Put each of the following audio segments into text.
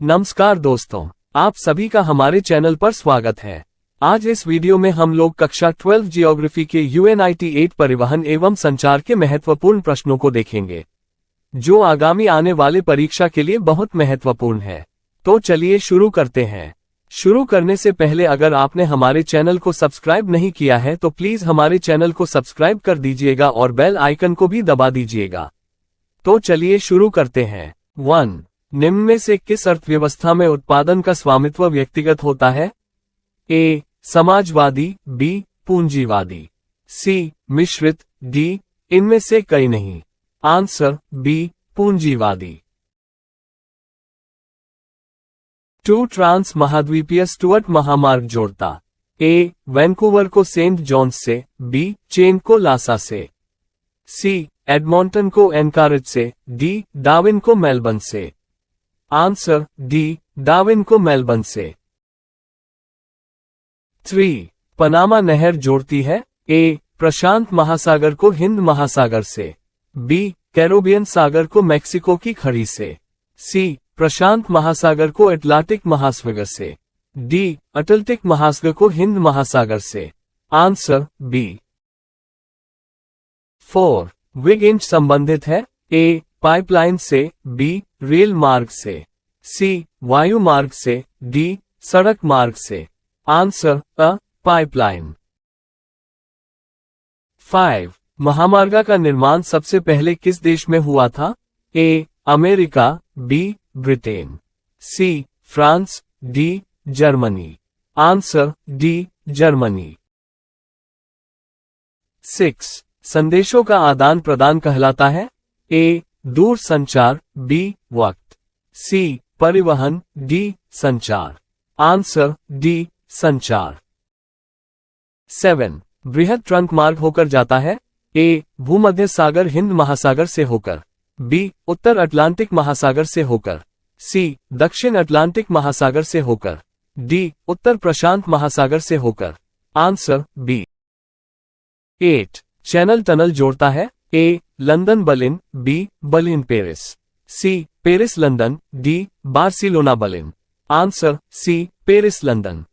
नमस्कार दोस्तों, आप सभी का हमारे चैनल पर स्वागत है। आज इस वीडियो में हम लोग कक्षा 12 जियोग्राफी के UNIT 8 परिवहन एवं संचार के महत्वपूर्ण प्रश्नों को देखेंगे, जो आगामी आने वाले परीक्षा के लिए बहुत महत्वपूर्ण है। तो चलिए शुरू करते हैं। शुरू करने से पहले अगर आपने हमारे चैनल को सब्सक्राइब नहीं किया है तो प्लीज हमारे चैनल को सब्सक्राइब कर दीजिएगा और बेल आइकन को भी दबा दीजिएगा। तो चलिए शुरू करते हैं। 1. निम्न में से किस अर्थव्यवस्था में उत्पादन का स्वामित्व व्यक्तिगत होता है? ए. समाजवादी, बी. पूंजीवादी, सी. मिश्रित, डी. इनमें से कई नहीं। Answer B. पूंजीवादी। 2. ट्रांस महाद्वीपीय स्टुअर्ट महामार्ग जोड़ता। ए. वैंकूवर को सेंट जॉन्स से, बी. चेन को लासा से, सी. एडमॉन्टन को एनकारज से, डी. डार्विन को मेलबर्न से। Answer D. डार्विन को मेलबर्न से। 3. पनामा नहर जोड़ती है? ए. प्रशांत महासागर को हिंद महासागर से, बी. कैरोबियन सागर को मैक्सिको की खाड़ी से, सी. प्रशांत महासागर को अटलांटिक महासागर से, डी. अटलांटिक महासागर को हिंद महासागर से। Answer B. 4. विग इंच संबंधित है? ए. पाइपलाइन से, बी. रेल मार्ग से, सी. वायु मार्ग से, डी. सड़क मार्ग से। आंसर अ. पाइपलाइन। 5. महामार्ग का निर्माण सबसे पहले किस देश में हुआ था? A. America, B. Britain, C. France, D. Germany. Answer D. Germany. 6. संदेशों का आदान प्रदान कहलाता है? ए. दूर संचार, बी. वक्त, सी. परिवहन, डी. संचार। Answer D. संचार। 7. बृहद ट्रंक मार्ग होकर जाता है? ए. भूमध्य सागर हिंद महासागर से होकर, बी. उत्तर अटलांटिक महासागर से होकर, सी. दक्षिण अटलांटिक महासागर से होकर, डी. उत्तर प्रशांत महासागर से होकर। Answer B. 8. चैनल टनल जोड़ता है? A. London Berlin, B. Berlin Paris, C. Paris London, D. Barcelona Berlin. Answer C. Paris London.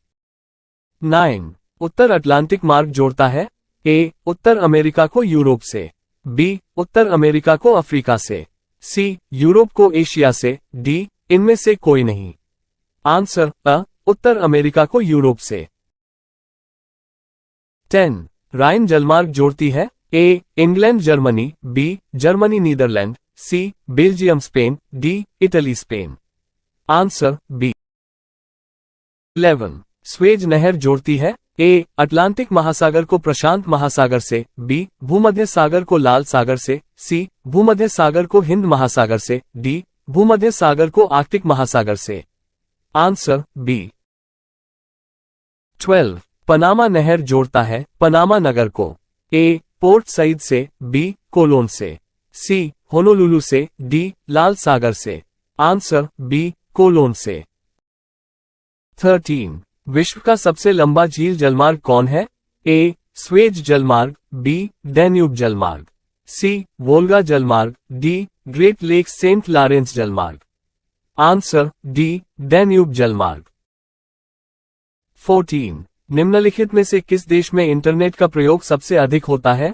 9. उत्तर अटलांटिक मार्ग जोड़ता है? ए. उत्तर अमेरिका को यूरोप से, बी. उत्तर अमेरिका को अफ्रीका से, सी. यूरोप को एशिया से, डी. इनमें से कोई नहीं। Answer A. उत्तर अमेरिका को यूरोप से। 10. राइन जलमार्ग जोड़ती है? A. England Germany, B. Germany Netherlands, C. Belgium Spain, D. Italy Spain. Answer B. 11. Suez नहर जोड़ती है? ए. अटलांटिक महासागर को प्रशांत महासागर से, बी. भूमध्य सागर को लाल सागर से, सी. भूमध्य सागर को हिंद महासागर से, डी. भूमध्य सागर को आर्कटिक महासागर से। Answer B. 12. पनामा नहर जोड़ता है पनामा नगर को? ए. पोर्ट सईद से, बी. कोलोन से, सी. होनोलुलु से, डी. लाल सागर से। Answer B. कोलोन से। 13. विश्व का सबसे लंबा झील जलमार्ग कौन है? ए. स्वेज जलमार्ग, बी. डैन्यूब जलमार्ग, सी. वोल्गा जलमार्ग, D. Great Lake Saint Lawrence जलमार्ग। Answer D. डैन्यूब जलमार्ग। 14. निम्नलिखित में से किस देश में इंटरनेट का प्रयोग सबसे अधिक होता है?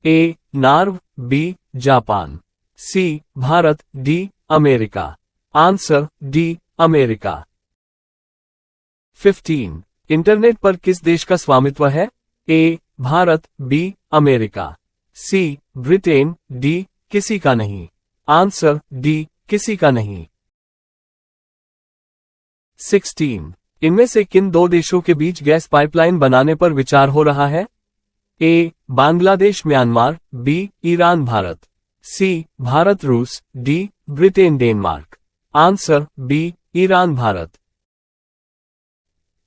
A. Norway, B. Japan, C. Bharat, D. America. Answer D. America. 15. Internet पर किस देश का स्वामित्व है? A. Bharat, B. America, C. Britain, D. किसी का नहीं। Answer D. किसी का नहीं। 16. इनमें से किन दो देशों के बीच गैस पाइपलाइन बनाने पर विचार हो रहा है? A. Bangladesh Myanmar, B. Iran Bharat, C. Bharat रूस, D. Britain Denmark. Answer B. Iran Bharat.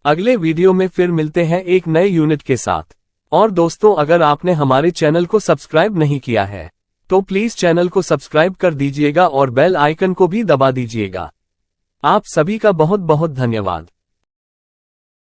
अगले वीडियो में फिर मिलते हैं एक नए यूनिट के साथ। और दोस्तों, अगर आपने हमारे चैनल को सब्सक्राइब नहीं किया है तो प्लीज चैनल को सब्सक्राइब कर दीजिएगा और बेल आइकन को भी दबा दीजिएगा। आप सभी का बहुत बहुत धन्यवाद।